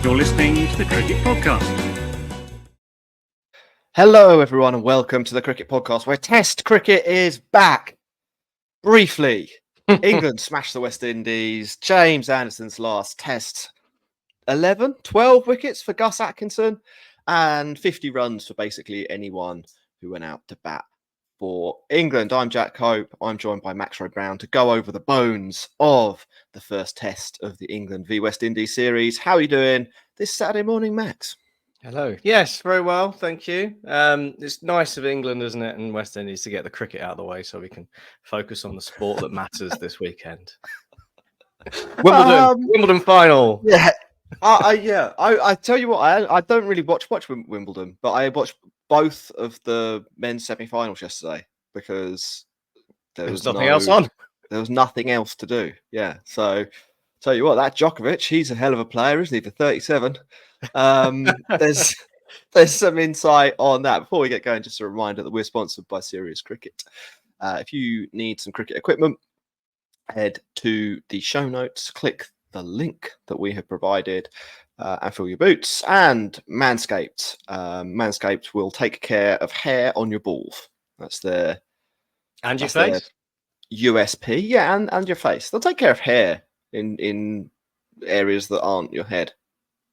You're listening to the Cricket Podcast. Hello, everyone, and welcome to the Cricket Podcast, where Test cricket is back. Briefly, England smashed the West Indies. James Anderson's last Test, 12 wickets for Gus Atkinson, and 50 runs for basically anyone who went out to bat for England. I'm Jack Hope. I'm joined by Max Roy Brown to go over the bones of the first Test of the England v West Indies series. How are you doing this Saturday morning, Max? Hello. Yes, very well, thank you. It's nice of England, isn't it, and West Indies to get the cricket out of the way so we can focus on the sport that matters this weekend. Wimbledon final. Yeah, I tell you what, I don't really watch Wimbledon, but I watched both of the men's semi-finals yesterday because there was nothing else on. There was nothing else to do. Yeah, so tell you what, that Djokovic, he's a hell of a player, isn't he? For 37. There's some insight on that. Before we get going, just a reminder that we're sponsored by Serious Cricket. If you need some cricket equipment, head to the show notes, click the link that we have provided, and fill your boots. And Manscaped. Manscaped will take care of hair on your balls. That's their and your face USP. Yeah, and your face. They'll take care of hair in areas that aren't your head.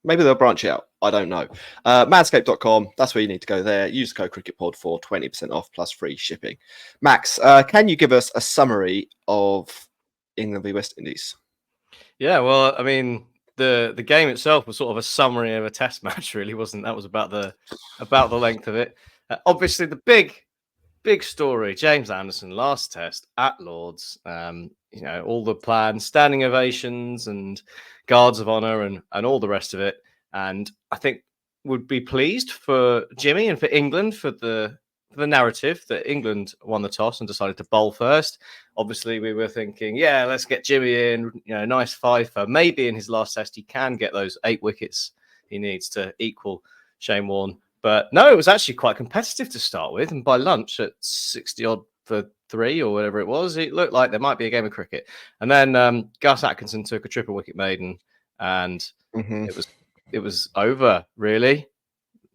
Maybe they'll branch out. I don't know. Manscaped.com. That's where you need to go there. Use the code CricketPod for 20% off plus free shipping. Max, can you give us a summary of England v West Indies? Yeah, well, I mean, the game itself was sort of a summary of a Test match, really, wasn't it? That was about the length of it. Obviously, the big story: James Anderson last Test at Lords. All the plans, standing ovations, and guards of honour, and all the rest of it. And I think would be pleased for Jimmy and for England for the narrative that England won the toss and decided to bowl first. Obviously, we were thinking, yeah, let's get Jimmy in, nice fifer. Maybe in his last Test, he can get those 8 wickets he needs to equal Shane Warne. But no, it was actually quite competitive to start with. And by lunch at 60 odd for 3 or whatever it was, it looked like there might be a game of cricket. And then Gus Atkinson took a triple wicket maiden, and it was over, really.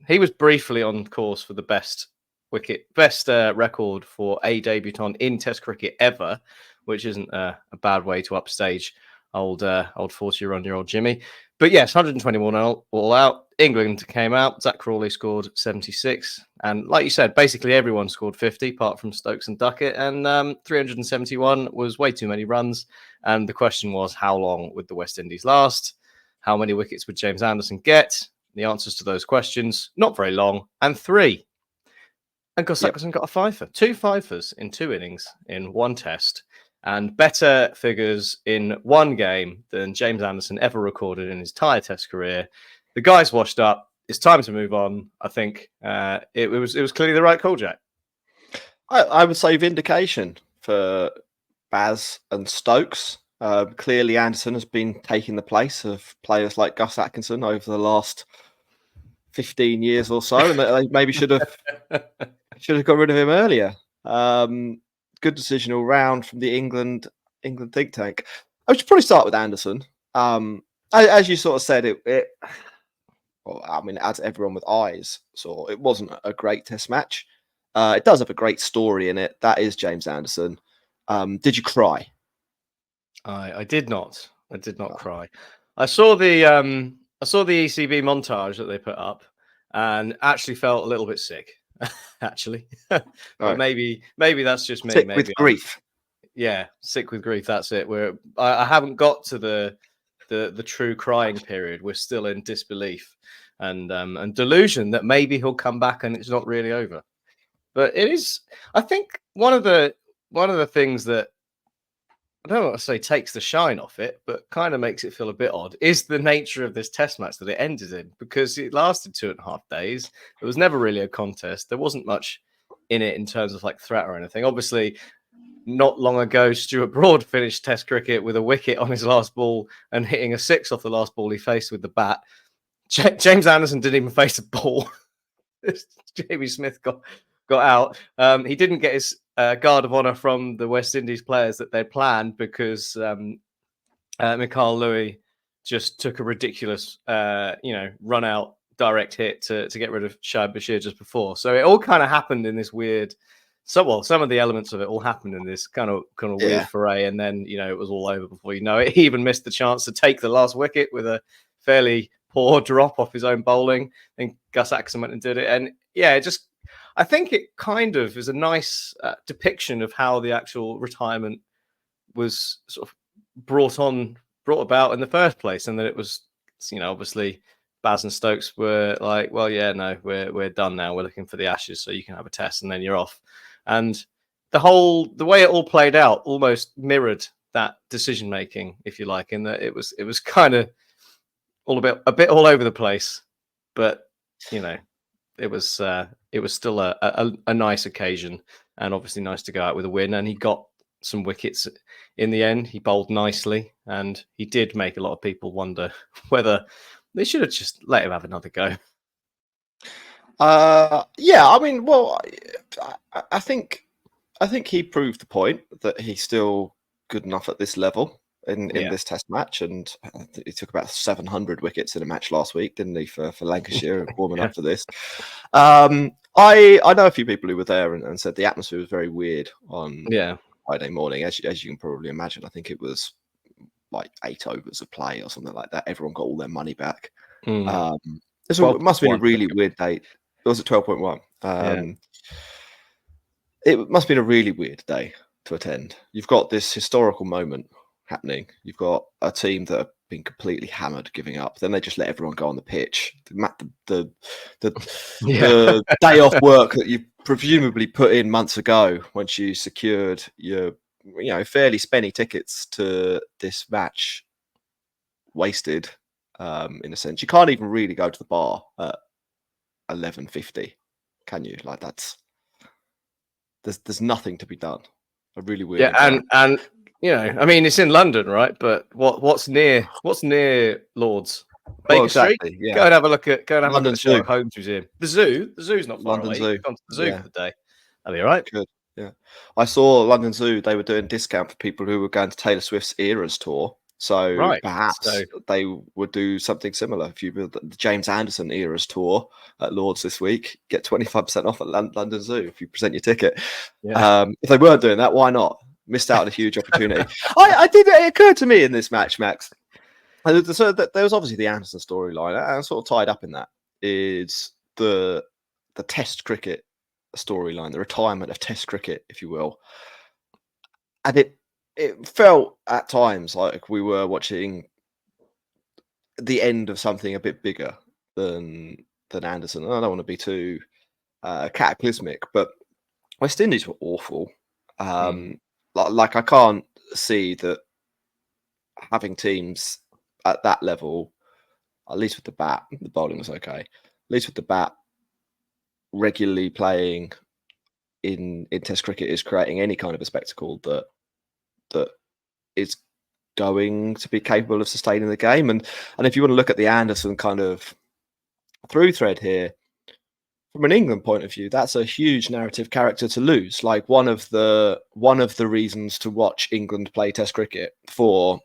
He was briefly on course for the best record for a debutant in Test cricket ever, which isn't a bad way to upstage old 40-year-old Jimmy. But yes, 121 all out. England came out. Zach Crawley scored 76. And like you said, basically everyone scored 50, apart from Stokes and Duckett. And 371 was way too many runs. And the question was, how long would the West Indies last? How many wickets would James Anderson get? The answers to those questions, not very long, and 3. And Gus Atkinson got a fifer. 2 fifers in 2 innings in 1 Test. And better figures in 1 game than James Anderson ever recorded in his entire Test career. The guy's washed up. It's time to move on. I think it was clearly the right call, Jack. I would say vindication for Baz and Stokes. Clearly, Anderson has been taking the place of players like Gus Atkinson over the last 15 years or so, and they maybe should have got rid of him earlier. Good decision all round from the England think tank. I should probably start with Anderson. As you sort of said, as everyone with eyes saw, it wasn't a great Test match. It does have a great story in it. That is James Anderson. Did you cry? I did not. I did not cry. I saw the ECB montage that they put up, and actually felt a little bit sick. Actually, but right. maybe that's just me. Sick with grief. Yeah, sick with grief. That's it. Where I haven't got to the true crying period. We're still in disbelief and delusion that maybe he'll come back and it's not really over. But it is. I think one of the things that I don't want to say takes the shine off it, but kind of makes it feel a bit odd, is the nature of this Test match that it ended in, because it lasted 2.5 days. It was never really a contest. There wasn't much in it in terms of like threat or anything. Obviously, not long ago, Stuart Broad finished Test cricket with a wicket on his last ball and hitting a 6 off the last ball he faced with the bat. James Anderson didn't even face a ball. Jamie Smith got out. He didn't get his guard of honour from the West Indies players that they planned because Mikhail Louis just took a ridiculous, run out direct hit to get rid of Shahid Bashir just before. So it all kind of happened in this weird. Some of the elements of it all happened in this kind of weird foray, and then it was all over before you know it. He even missed the chance to take the last wicket with a fairly poor drop off his own bowling. I think Gus Atkinson went and did it, and I think it kind of is a nice depiction of how the actual retirement was sort of brought about in the first place, and that it was, obviously Baz and Stokes were like, well, yeah, no, we're done now. We're looking for the Ashes, so you can have a test, and then you're off. And the way it all played out almost mirrored that decision making, if you like, in that it was kind of a bit all over the place, but it was still a nice occasion, and obviously nice to go out with a win. And he got some wickets in the end. He bowled nicely, and he did make a lot of people wonder whether they should have just let him have another go. Yeah, I mean, well, I think he proved the point that he's still good enough at this level in this Test match, and he took about 700 wickets in a match last week, didn't he, for Lancashire, warming up for this. I know a few people who were there and said the atmosphere was very weird on Friday morning, as you can probably imagine. I think it was like 8 overs of play or something like that. Everyone got all their money back. It must have been a really weird day. It was at 12.1. It must have been a really weird day to attend. You've got this historical moment happening. You've got a team that have been completely hammered, giving up. Then they just let everyone go on the pitch. The day off work that you presumably put in months ago once you secured your fairly spenny tickets to this match wasted. In a sense, you can't even really go to the bar at 11:50, can you? Like there's nothing to be done. A really weird. Yeah, and I mean, it's in London, right? But what's near Lord's? Baker Street. Yeah. Go and have a look at the Sherlock Holmes Museum. The zoo's not far away. Zoo. Gone to the zoo for the day. That'll be all right. Good. Yeah, I saw London Zoo. They were doing discount for people who were going to Taylor Swift's Eras tour. So perhaps they would do something similar. If you build the James Anderson Eras tour at Lord's this week, get 25% off at London Zoo if you present your ticket. Yeah. If they weren't doing that, why not? Missed out on a huge opportunity. It occurred to me in this match, Max. So there was obviously the Anderson storyline, and sort of tied up in that is the Test cricket storyline, the retirement of Test cricket, if you will. And it felt at times like we were watching the end of something a bit bigger than Anderson. I don't want to be too cataclysmic, but West Indies were awful. Like I can't see that having teams at that level, at least with the bat, the bowling was okay. At least with the bat, regularly playing in Test cricket is creating any kind of a spectacle that is going to be capable of sustaining the game. And if you want to look at the Anderson kind of through thread here, from an England point of view, that's a huge narrative character to lose. Like one of the reasons to watch England play Test cricket for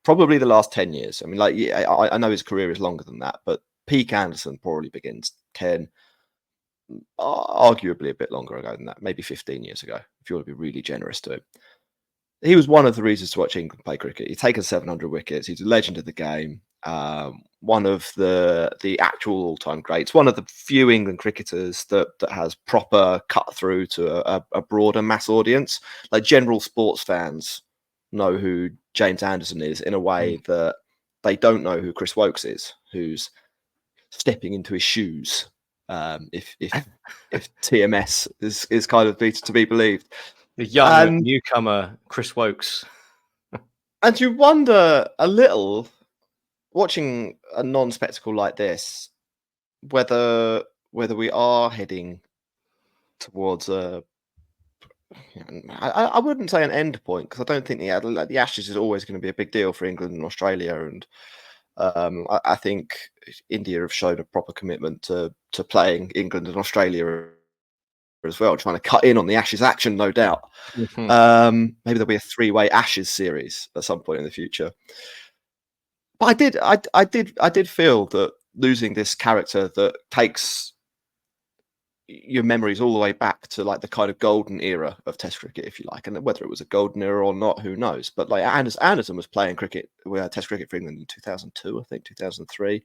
probably the last 10 years. I mean, I know his career is longer than that, but peak Anderson probably begins 10, arguably a bit longer ago than that, maybe 15 years ago, if you want to be really generous to him. He was one of the reasons to watch England play cricket. He's taken 700 wickets. He's a legend of the game. One of the actual all-time greats. One of the few England cricketers that has proper cut through to a broader mass audience. Like general sports fans know who James Anderson is in a way that they don't know who Chris Woakes is, who's stepping into his shoes. If TMS is kind of to be believed. The young newcomer, Chris Woakes. And you wonder a little, watching a non-spectacle like this, whether we are heading towards I wouldn't say an end point, because I don't think the Ashes is always going to be a big deal for England and Australia. And I think India have shown a proper commitment to playing England and Australia as well, trying to cut in on the Ashes action, no doubt. Maybe there'll be a 3-way Ashes series at some point in the future. But I did feel that losing this character that takes your memories all the way back to like the kind of golden era of Test cricket, if you like, and whether it was a golden era or not, who knows? But like Anderson was playing cricket, Test cricket for England in 2002, I think 2003,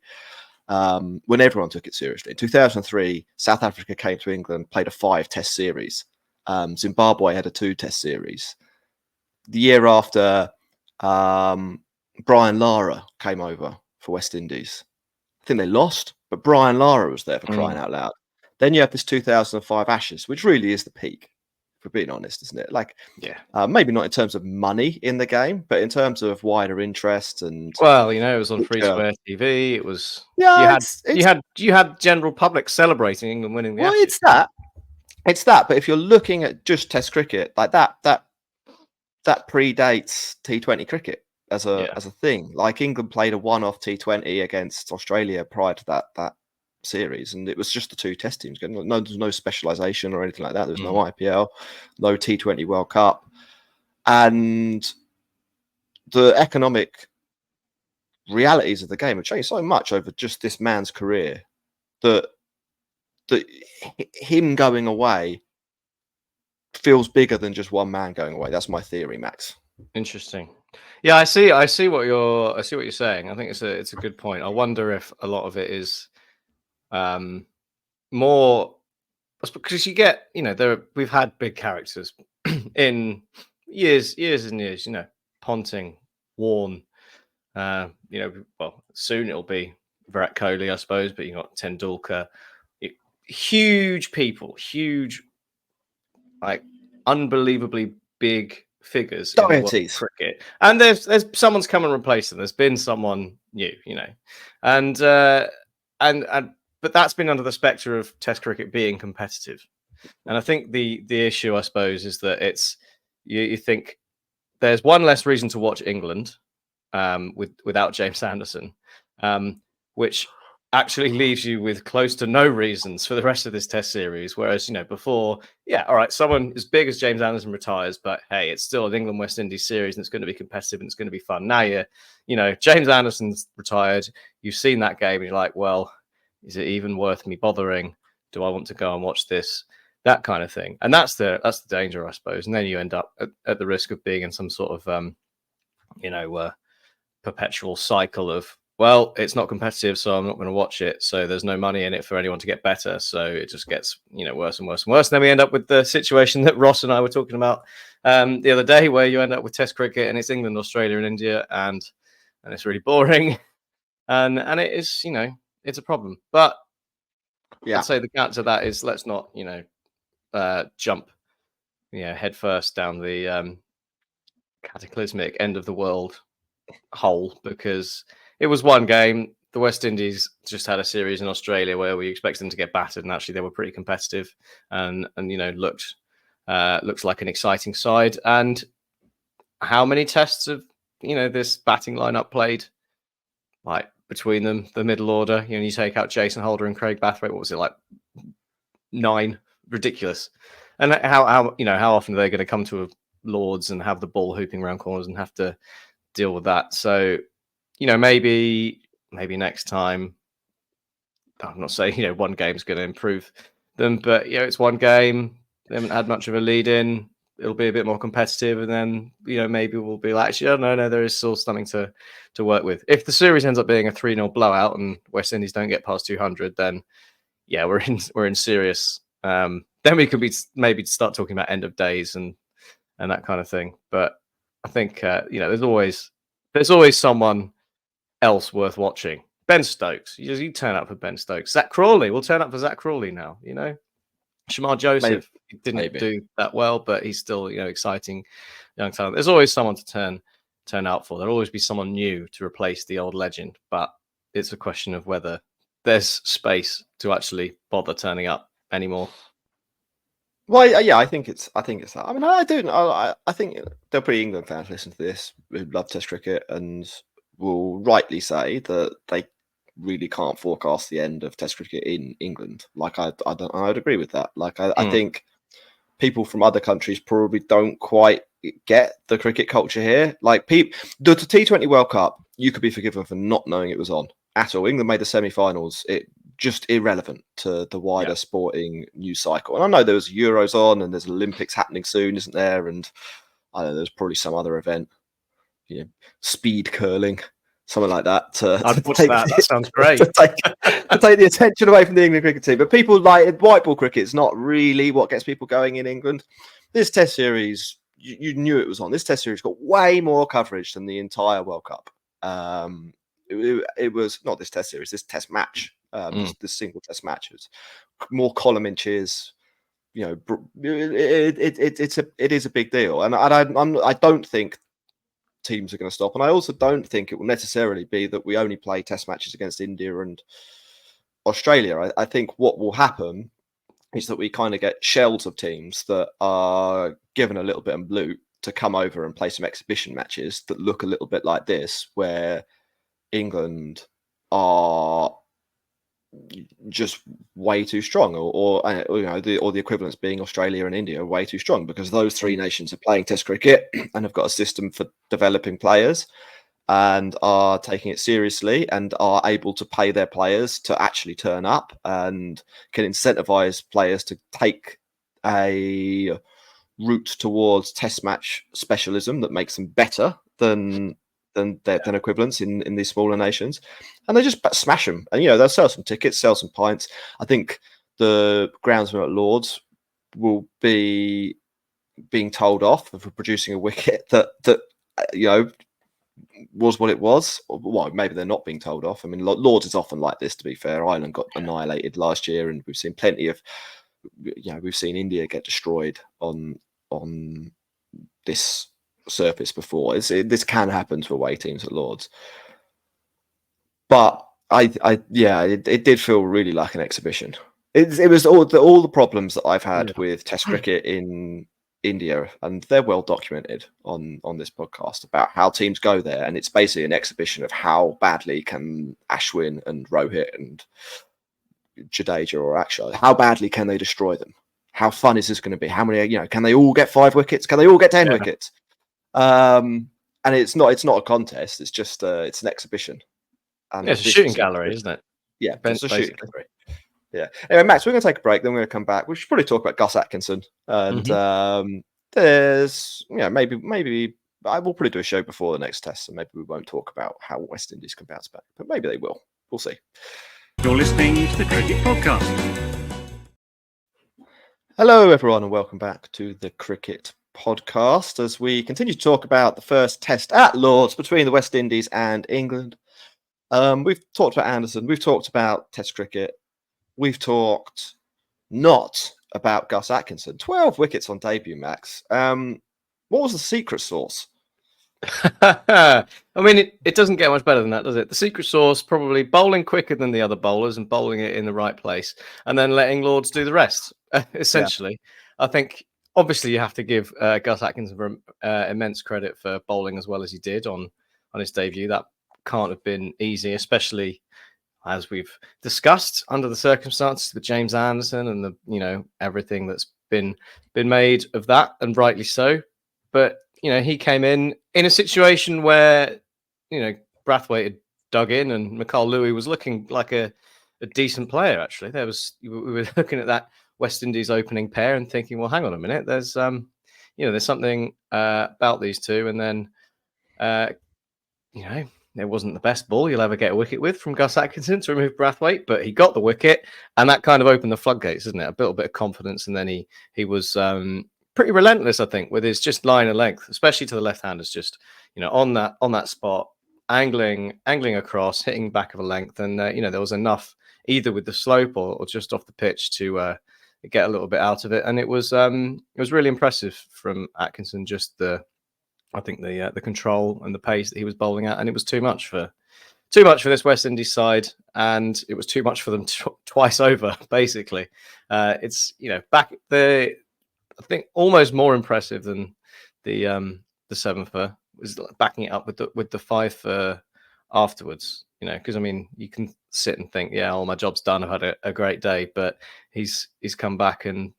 when everyone took it seriously. In 2003, South Africa came to England, played a 5-test series. Zimbabwe had a 2-test series. The year after, Brian Lara came over for West Indies. I think they lost, but Brian Lara was there for crying out loud. Then you have this 2005 Ashes, which really is the peak, for being honest, isn't it? Like, maybe not in terms of money in the game, but in terms of wider interest and. Well, it was on free to air TV. It was you had general public celebrating England winning the Ashes. It's that. But if you're looking at just Test cricket, like that predates T20 cricket as a thing. Like England played a one-off T20 against Australia prior to that series, and it was just the 2 Test teams. There's no specialisation or anything like that. There's no IPL, no T20 World Cup, and the economic realities of the game have changed so much over just this man's career that him going away feels bigger than just one man going away. That's my theory, Max. Interesting. Yeah, I see what you're saying. I think it's a good point. I wonder if a lot of it is more because you get, we've had big characters in years and years, Ponting, Warne, well, soon it'll be Virat Kohli, I suppose, but you got Tendulkar, huge people, like unbelievably big figures in the world of cricket, and there's someone's come and replaced them. There's been someone new, and but that's been under the spectre of Test cricket being competitive. And I think the issue, I suppose, is that it's you think there's one less reason to watch England without James Anderson, which actually leaves you with close to no reasons for the rest of this Test series. Whereas, before, all right, someone as big as James Anderson retires, but hey, it's still an England West Indies series and it's going to be competitive and it's going to be fun. Now James Anderson's retired. You've seen that game and you're like, well, is it even worth me bothering? Do I want to go and watch this? That kind of thing. And that's the danger, I suppose. And then you end up at the risk of being in some sort of, perpetual cycle of, well, it's not competitive, so I'm not going to watch it. So there's no money in it for anyone to get better. So it just gets, worse and worse and worse. And then we end up with the situation that Ross and I were talking about the other day, where you end up with Test cricket and it's England, Australia, and India, and it's really boring. And it is, it's a problem. But I'd say the counter to that is let's not, jump, head first down the cataclysmic end of the world hole, because it was one game. The West Indies just had a series in Australia where we expected them to get battered, and actually they were pretty competitive and looks like an exciting side. And how many tests of this batting lineup played? Like between them, the middle order, you take out Jason Holder and Craig Bathwaite, what was it, like 9? Ridiculous. And how often are they going to come to Lords and have the ball hooping around corners and have to deal with that? So maybe next time, I'm not saying one game's going to improve them, but it's one game. They haven't had much of a lead in. It'll be a bit more competitive, and then maybe we'll be like, actually, no, there is still something to work with. If the series ends up being a 3-0 blowout and West Indies don't get past 200, then we're in serious. Then we could maybe start talking about end of days and that kind of thing. But I think there's always someone else worth watching. Ben Stokes, you turn up for Ben Stokes. Zach Crawley, we'll turn up for Zach Crawley now. Shamar Joseph didn't do that well, but he's still exciting young talent. There's always someone to turn out for. There'll always be someone new to replace the old legend, but it's a question of whether there's space to actually bother turning up anymore. Well, yeah, I think it's that. I mean, I think there'll be England fans listen to this who love Test cricket and will rightly say that they really can't forecast the end of Test cricket in England. Like I'd agree with that. Like I think people from other countries probably don't quite get the cricket culture here. Like the T20 World Cup, you could be forgiven for not knowing it was on at all. England made the semi-finals. It just irrelevant to the wider sporting news cycle. And I know there was Euros on, and there's Olympics happening soon, isn't there? And I don't know, there's probably some other event, speed curling, something like that. I'd watch that. That sounds great. to take the attention away from the England cricket team. But people like white ball cricket is not really what gets people going in England. This Test series, you knew it was on. This Test series got way more coverage than the entire World Cup. It was not this Test series, this Test match. This single Test match was more column inches. It is a big deal, and I don't think teams are going to stop, and I also don't think it will necessarily be that we only play Test matches against India and Australia. I think what will happen is that we kind of get shells of teams that are given a little bit of loot to come over and play some exhibition matches that look a little bit like this, where England are just way too strong, or the equivalents being Australia and India are way too strong, because those three nations are playing Test cricket and have got a system for developing players and are taking it seriously and are able to pay their players to actually turn up and can incentivize players to take a route towards Test match specialism that makes them better than equivalents in these smaller nations, and they just smash them. And they'll sell some tickets, sell some pints. I think the groundsman at Lords will be being told off for producing a wicket that was what it was. Well, maybe they're not being told off. I mean, Lords is often like this, to be fair. Ireland got annihilated last year, and we've seen plenty of we've seen India get destroyed on this surface before. This can happen to away teams at Lords, but it did feel really like an exhibition. It was all the problems that I've had with Test cricket in India, and they're well documented on this podcast about how teams go there, and it's basically an exhibition of how badly can Ashwin and Rohit and Jadeja or Akshar, how badly can they destroy them? How fun is this going to be? How many, can they all get 5 wickets? Can they all get 10 wickets? And it's not a contest. It's just it's an exhibition. And it's a shooting gallery, isn't it? Yeah, it's a shooting gallery. Yeah. Anyway, Max, we're going to take a break. Then we're going to come back. We should probably talk about Gus Atkinson. And there's, maybe I will probably do a show before the next Test, so maybe we won't talk about how West Indies can bounce back, but maybe they will. We'll see. You're listening to the Cricket Podcast. Hello, everyone, and welcome back to the Cricket Podcast as we continue to talk about the first Test at Lords between the West Indies and England. We've talked about Anderson. We've talked about Test cricket. We've talked not about Gus Atkinson. 12 wickets on debut, Max. What was the secret sauce? I mean, it doesn't get much better than that, does it? The secret sauce, probably bowling quicker than the other bowlers and bowling it in the right place, and then letting Lords do the rest, essentially. Yeah. I think, obviously, you have to give Gus Atkinson immense credit for bowling as well as he did on his debut. That can't have been easy, especially as we've discussed under the circumstances with James Anderson and the everything that's been made of that, and rightly so. But he came in a situation where Brathwaite had dug in and Mikhail Louis was looking like a decent player. Actually, we were looking at that West Indies opening pair and thinking, well, hang on a minute, there's there's something about these two, and then it wasn't the best ball you'll ever get a wicket with from Gus Atkinson to remove Brathwaite, but he got the wicket, and that kind of opened the floodgates, isn't it? A little bit of confidence, and then he was pretty relentless, I think, with his just line of length, especially to the left-handers, just on that spot, angling across, hitting back of a length, and there was enough either with the slope or just off the pitch to get a little bit out of it, and it was really impressive from Atkinson. Just the control and the pace that he was bowling at, and it was too much for this West Indies side, and it was too much for them twice over. Basically, it's I think almost more impressive than the 7 for was backing it up with the 5 for afterwards. Because I mean, you can sit and think, yeah, my job's done. I've had a great day, but he's come back and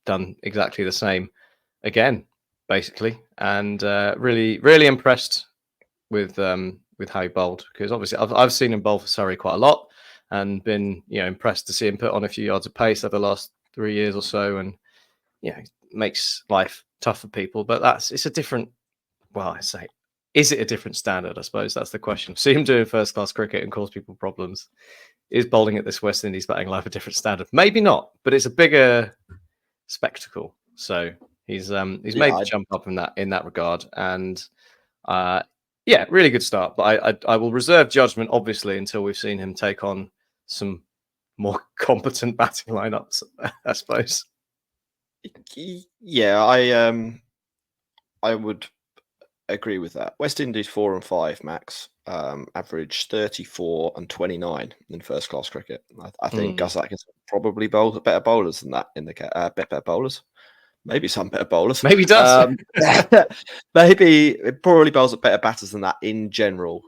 done exactly the same again. basically, and really, really impressed with how he bowled, because obviously I've seen him bowl for Surrey quite a lot and been impressed to see him put on a few yards of pace over the last 3 years or so, and it makes life tough for people. But it's a different. Well, I say, is it a different standard? I suppose that's the question. See him doing first class cricket and cause people problems. Is bowling at this West Indies batting life a different standard? Maybe not, but it's a bigger spectacle. So he's made the jump up in that regard, and really good start. But I will reserve judgment, obviously, until we've seen him take on some more competent batting lineups, I suppose. Yeah, I would agree with that. West Indies 4 and 5 max, average 34 and 29 in first class cricket. I think Gus Atkinson probably bowls better bowlers than that in the better bowlers. Maybe some better bowlers. Maybe he does. Maybe it probably bowls at better batters than that in general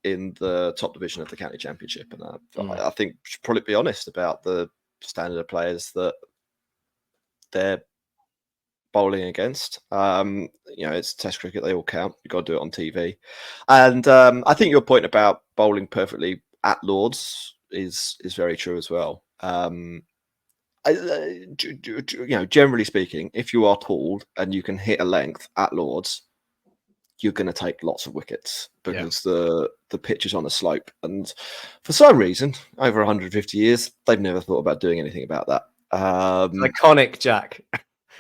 in the top division of the county championship. And I think we should probably be honest about the standard of players that they're bowling against. It's Test cricket; they all count. You've got to do it on TV. And I think your point about bowling perfectly at Lords is very true as well. Generally speaking, if you are tall and you can hit a length at Lords, you're going to take lots of wickets because the pitch is on a slope. And for some reason, over 150 years, they've never thought about doing anything about that. Iconic, Jack.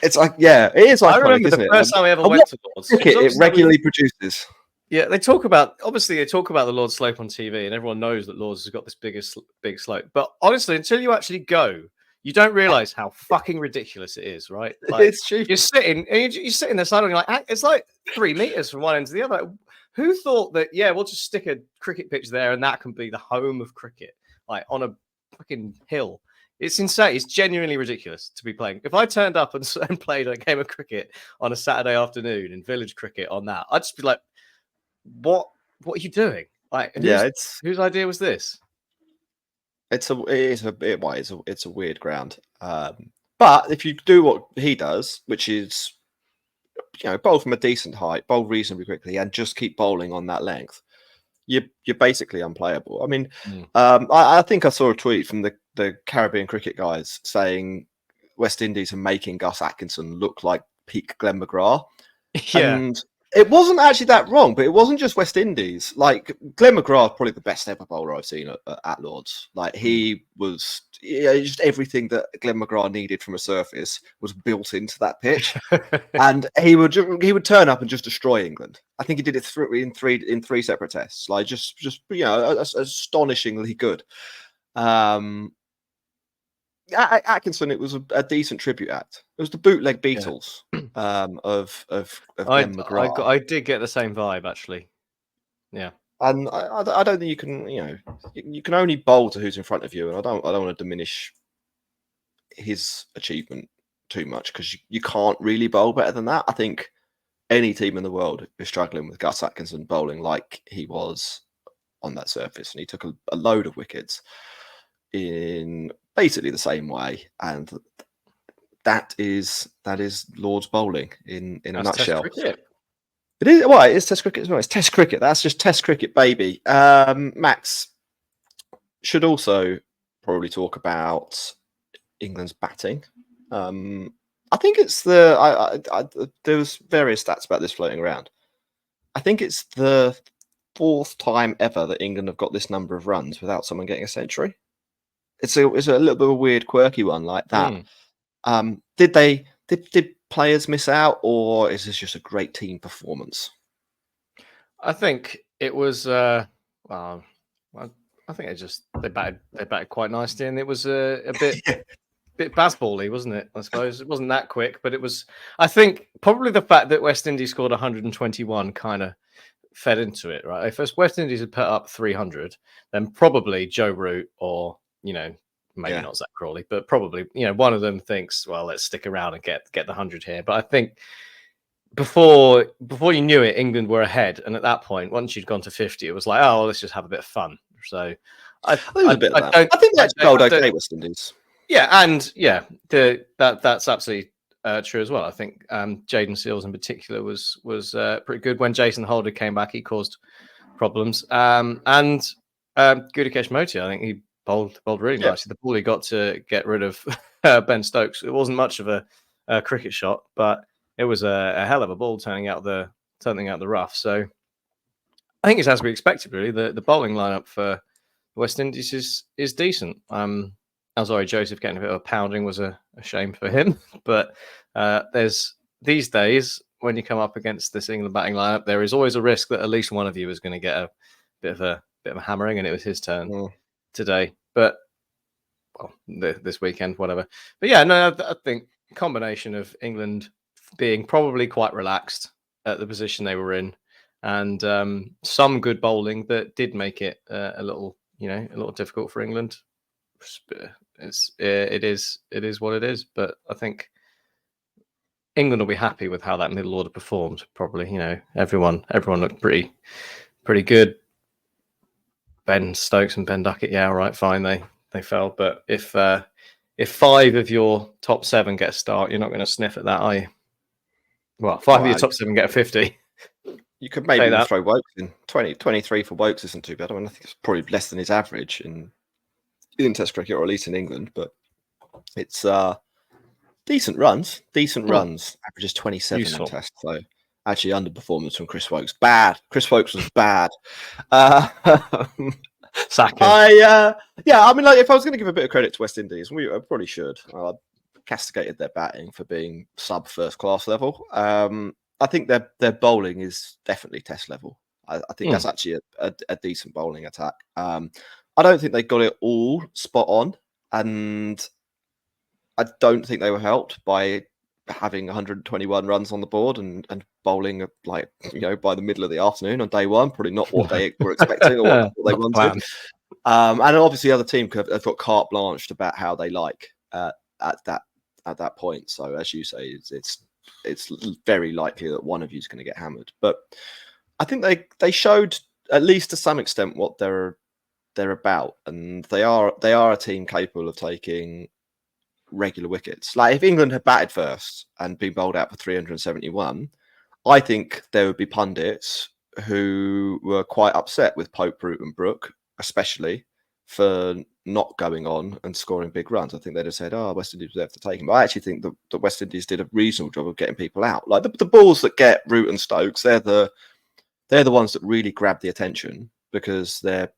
It's like, it is iconic. I remember the first time I ever went to Lords. It regularly produces. Yeah, they talk about the Lord's slope on TV, and everyone knows that Lord's has got this big slope. But honestly, until you actually go, you don't realize how fucking ridiculous it is, right? Like, it's stupid. You're sitting there silently, like it's like 3 meters from one end to the other. Who thought that? Yeah, we'll just stick a cricket pitch there, and that can be the home of cricket, like on a fucking hill. It's insane. It's genuinely ridiculous to be playing. If I turned up and played a game of cricket on a Saturday afternoon in village cricket on that, I'd just be like, "What are you doing?" Like, whose idea was this? It's a weird ground. But if you do what he does, which is, bowl from a decent height, bowl reasonably quickly, and just keep bowling on that length, you're basically unplayable. I mean, I think I saw a tweet from the Caribbean cricket guys saying West Indies are making Gus Atkinson look like peak Glenn McGrath. Yeah. And it wasn't actually that wrong, but it wasn't just West Indies. Like, Glenn McGrath, probably the best ever bowler I've seen at Lords. Like, he was just everything that Glenn McGrath needed from a surface was built into that pitch, and he would turn up and just destroy England. I think he did it in three separate tests. Like, just astonishingly good. Atkinson, it was a decent tribute act. It was the bootleg Beatles of Glenn McGrath. I did get the same vibe, actually. Yeah, and I don't think you can. You can only bowl to who's in front of you, and I don't want to diminish his achievement too much, because you can't really bowl better than that. I think any team in the world is struggling with Gus Atkinson bowling like he was on that surface, and he took a load of wickets in basically the same way, and that is Lord's bowling in a nutshell. It is. Well, it's Test cricket as well. It's Test cricket. That's just Test cricket, baby. Max should also probably talk about England's batting. I think it's there's various stats about this floating around. I think it's the 4th time ever that England have got this number of runs without someone getting a century. It's a little bit of a weird, quirky one like that. Did players miss out, or is this just a great team performance? I think it was. I think they batted quite nicely, and it was a bit baseball-y, wasn't it? I suppose it wasn't that quick, but it was. I think probably the fact that West Indies scored 121 kind of fed into it, right? If West Indies had put up 300, then probably Joe Root or maybe not Zach Crawley, but probably, one of them thinks, well, let's stick around and get the 100 here. But I think before you knew it, England were ahead. And at that point, once you'd gone to 50, it was like, oh, let's just have a bit of fun. So I think that's bowled okay, West Indies. Yeah. And that's absolutely true as well. I think Jaden Seals in particular was pretty good. When Jason Holder came back, he caused problems. And Gudakesh Moti, I think he bowled really nicely. The ball he got to get rid of Ben Stokes, it wasn't much of a cricket shot, but it was a hell of a ball turning out the rough. So I think it's as we expected, really. The bowling lineup for West Indies is decent. I'm sorry, Joseph getting a bit of a pounding was a shame for him, but there's these days when you come up against this England batting lineup, there is always a risk that at least one of you is going to get a bit of a hammering, and it was his turn today. But well, this weekend, whatever. But yeah, no, I think combination of England being probably quite relaxed at the position they were in, and some good bowling that did make it a little difficult for England. It is what it is. But I think England will be happy with how that middle order performed. Probably, everyone looked pretty good. Ben Stokes and Ben Duckett, yeah, all right, fine. They fell, but if 5 of your top 7 get a start, you're not going to sniff at that, are you? Well, 5 of your top 7 get a 50. You could maybe throw Wokes in. 23 for Wokes isn't too bad. I mean, I think it's probably less than his average in Test cricket, or at least in England. But it's decent runs. Averages 27 in Test. So actually underperformance from Chris Wokes. Bad. Chris Wokes was bad. Sack him. I mean, like, if I was going to give a bit of credit to West Indies, I probably should. I castigated their batting for being sub first class level. I think their bowling is definitely Test level. I think that's actually a decent bowling attack. I don't think they got it all spot on, and I don't think they were helped by having 121 runs on the board and bowling by the middle of the afternoon on day one. Probably not what they were expecting or what they wanted. And obviously, the other team have got carte blanche about how they like at that point. So as you say, it's very likely that one of you is going to get hammered. But I think they showed at least to some extent what they're about, and they are a team capable of taking regular wickets. Like if England had batted first and been bowled out for 371, I think there would be pundits who were quite upset with Pope, Root and Brooke, especially for not going on and scoring big runs. I think they'd have said, West Indies deserve to take him. But I actually think the West Indies did a reasonable job of getting people out. Like the balls that get Root and Stokes, they're the ones that really grab the attention because they're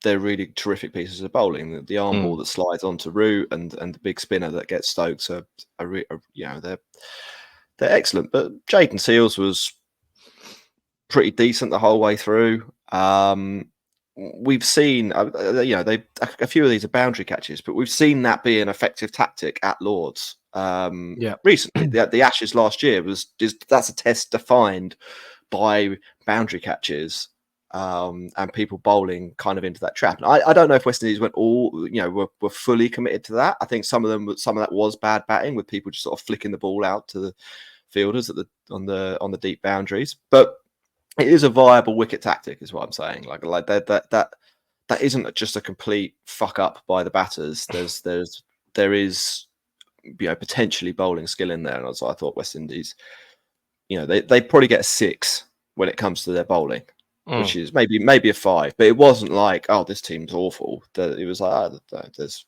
really terrific pieces of bowling. The arm ball that slides onto Root and the big spinner that gets Stokes are they're excellent. But Jaden Seals was pretty decent the whole way through. We've seen, a few of these are boundary catches, but we've seen that be an effective tactic at Lords. Recently, the Ashes last year that's a Test defined by boundary catches. And people bowling kind of into that trap. And I don't know if West Indies went were fully committed to that. I think some of that was bad batting with people just sort of flicking the ball out to the fielders on the deep boundaries. But it is a viable wicket tactic, is what I'm saying. Like that isn't just a complete fuck up by the batters. There is potentially bowling skill in there, and so I thought West Indies, they probably get a 6 when it comes to their bowling. Which is maybe a 5, but it wasn't like, this team's awful. It was like, there's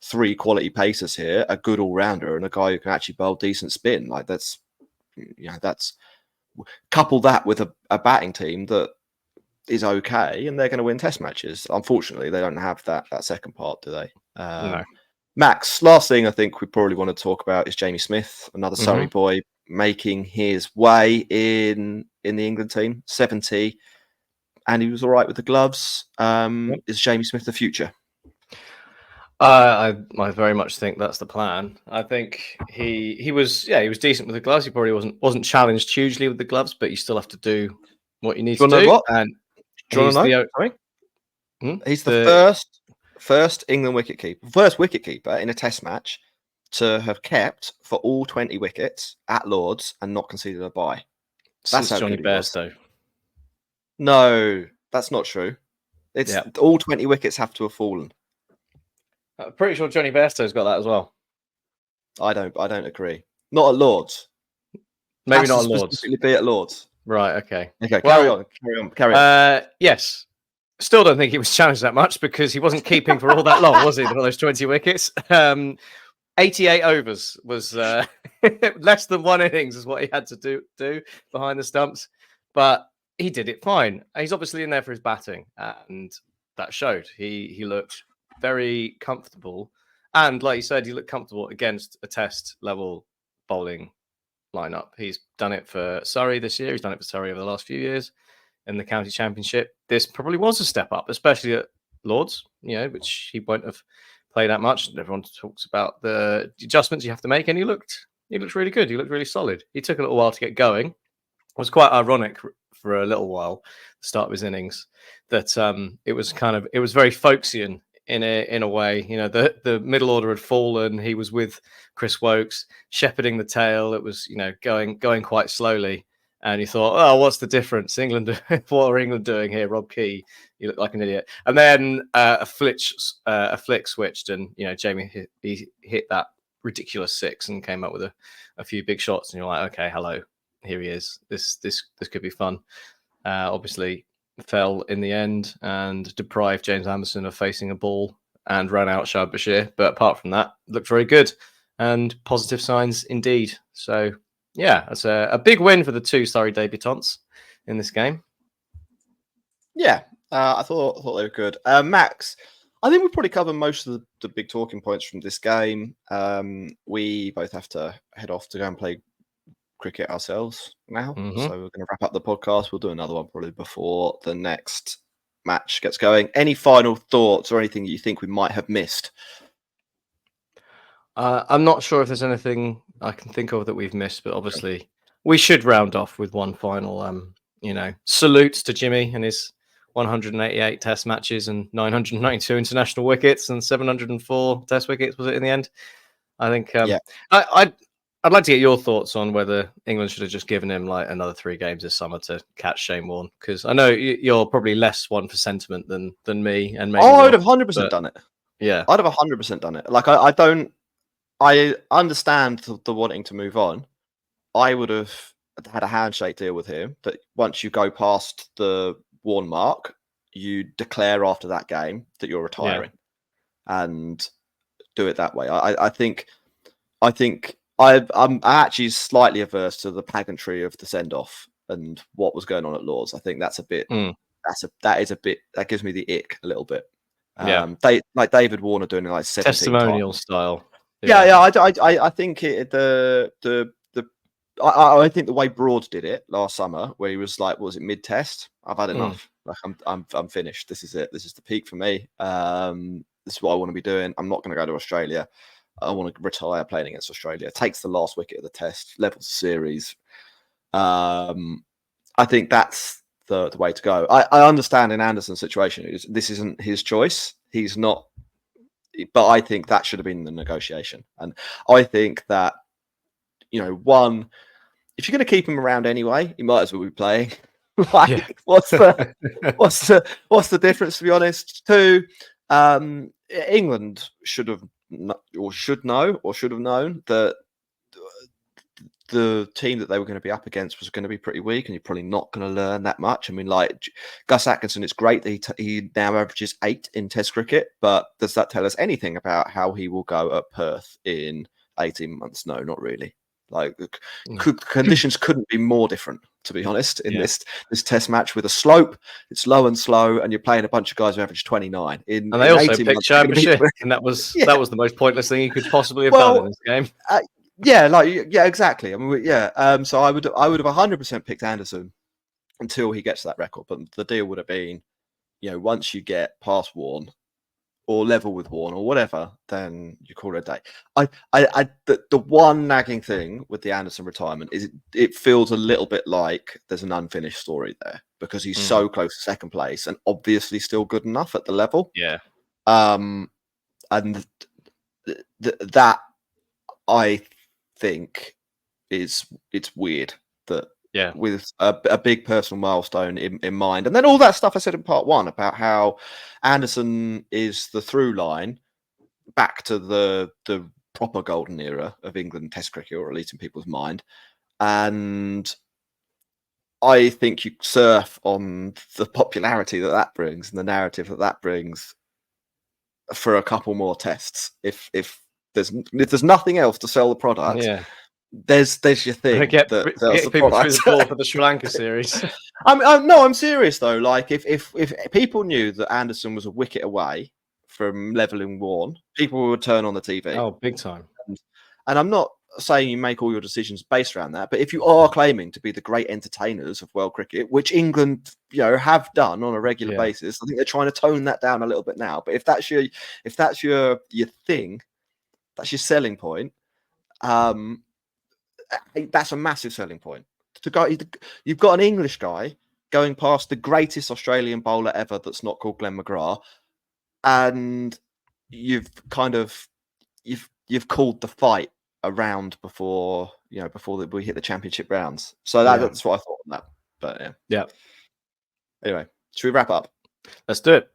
3 quality pacers here, a good all-rounder, and a guy who can actually bowl decent spin. Like that's couple that with a batting team that is okay, and they're going to win Test matches. Unfortunately, they don't have that second part, do they? No. Max, last thing I think we probably want to talk about is Jamie Smith, another Surrey boy, making his way in the England team, 70, and he was all right with the gloves. Is Jamie Smith the future? I very much think that's the plan. I think he was decent with the gloves. He probably wasn't challenged hugely with the gloves, but you still have to do what you need to do. And he's the first England wicketkeeper in a Test match to have kept for all 20 wickets at Lords and not conceded a bye. That's Johnny Bairstow. No, that's not true. It's all 20 wickets have to have fallen. I'm pretty sure Johnny Bairstow's got that as well. I don't agree. Not at Lords. Maybe Has not to at Lords. specifically be at Lords. Right. Okay. Okay. Well, Carry on. Yes. Still don't think he was challenged that much because he wasn't keeping for all that long, was he? All those 20 wickets. 88 overs was less than 1 innings is what he had to do behind the stumps, but he did it fine. He's obviously in there for his batting, and that showed. He looked very comfortable, and like you said, he looked comfortable against a test level bowling lineup. He's done it for Surrey this year. He's done it for Surrey over the last few years in the county championship. This probably was a step up, especially at Lords, which he won't have played that much. Everyone talks about the adjustments you have to make, and he looked really good. He looked really solid. He took a little while to get going. It was quite ironic for a little while, the start of his innings, that it was very folksian in a way. The middle order had fallen. He was with Chris Wokes shepherding the tail. It was going quite slowly. And you thought, oh, what's the difference? England, what are England doing here? Rob Key, you look like an idiot. And then a flick switched, and Jamie hit that ridiculous 6 and came up with a few big shots. And you're like, okay, hello, here he is. This could be fun. Obviously, fell in the end and deprived James Anderson of facing a ball and ran out Shahid Bashir. But apart from that, looked very good and positive signs indeed. So. Yeah, that's a big win for the 2 Surrey debutants in this game. Yeah, I thought they were good. Max, I think we've probably covered most of the big talking points from this game. We both have to head off to go and play cricket ourselves now. Mm-hmm. So we're going to wrap up the podcast. We'll do another one probably before the next match gets going. Any final thoughts or anything you think we might have missed? I'm not sure if there's anything I can think of that we've missed, but obviously we should round off with one final, salutes to Jimmy and his 188 test matches and 992 international wickets and 704 test wickets, was it in the end? I think I'd like to get your thoughts on whether England should have just given him like another 3 games this summer to catch Shane Warne, because I know you're probably less one for sentiment than me, and maybe I would have 100% done it. Yeah, I'd have 100% done it. Like I understand the wanting to move on. I would have had a handshake deal with him that once you go past the Warne mark, you declare after that game that you're retiring, and do it that way. I'm actually slightly averse to the pageantry of the send off and what was going on at Lords. I think that's a bit. That gives me the ick a little bit. Like David Warner doing it like 17 testimonial times. style. Yeah. I think I think the way Broad did it last summer, where he was like, was it mid-test? I've had enough. Like I'm finished. This is it. This is the peak for me. This is what I want to be doing. I'm not going to go to Australia. I want to retire playing against Australia. Takes the last wicket of the test, levels the series. I think that's the way to go. I understand in Anderson's situation, this isn't his choice. He's not. But I think that should have been the negotiation. And I think that, one, if you're going to keep him around anyway, he might as well be playing. What's the difference, to be honest? 2, England should have known that the team that they were going to be up against was going to be pretty weak, and you're probably not going to learn that much. I mean, like Gus Atkinson, it's great that he now averages 8 in Test cricket, but does that tell us anything about how he will go at Perth in 18 months? No, not really. Like conditions couldn't be more different, to be honest, in this Test match with a slope. It's low and slow, and you're playing a bunch of guys who average 29. And they also picked Shahid Bashir, and that was the most pointless thing he could possibly have done in this game. Exactly. I mean, so I would have 100% picked Anderson until he gets that record. But the deal would have been, once you get past Warne or level with Warne or whatever, then you call it a day. The one nagging thing with the Anderson retirement is it feels a little bit like there's an unfinished story there, because he's so close to second place and obviously still good enough at the level. Yeah. And that I think it's weird that with a big personal milestone in mind, and then all that stuff I said in part 1 about how Anderson is the through line back to the proper golden era of England Test cricket, or at least in people's mind. And I think you surf on the popularity that brings and the narrative that brings for a couple more tests. If there's nothing else to sell the product, Yeah. there's your thing Get that sells the people product. through the door for the Sri Lanka series. I'm serious though. Like if people knew that Anderson was a wicket away from leveling Warne, people would turn on the TV. Oh, big time. And I'm not saying you make all your decisions based around that, but if you are claiming to be the great entertainers of world cricket, which England, have done on a regular basis, I think they're trying to tone that down a little bit now. But if that's your thing, that's your selling point. That's a massive selling point. You've got an English guy going past the greatest Australian bowler ever that's not called Glenn McGrath, and you've called the fight around before we hit the championship rounds. So that's what I thought on that. But yeah. Yeah. Anyway, should we wrap up? Let's do it.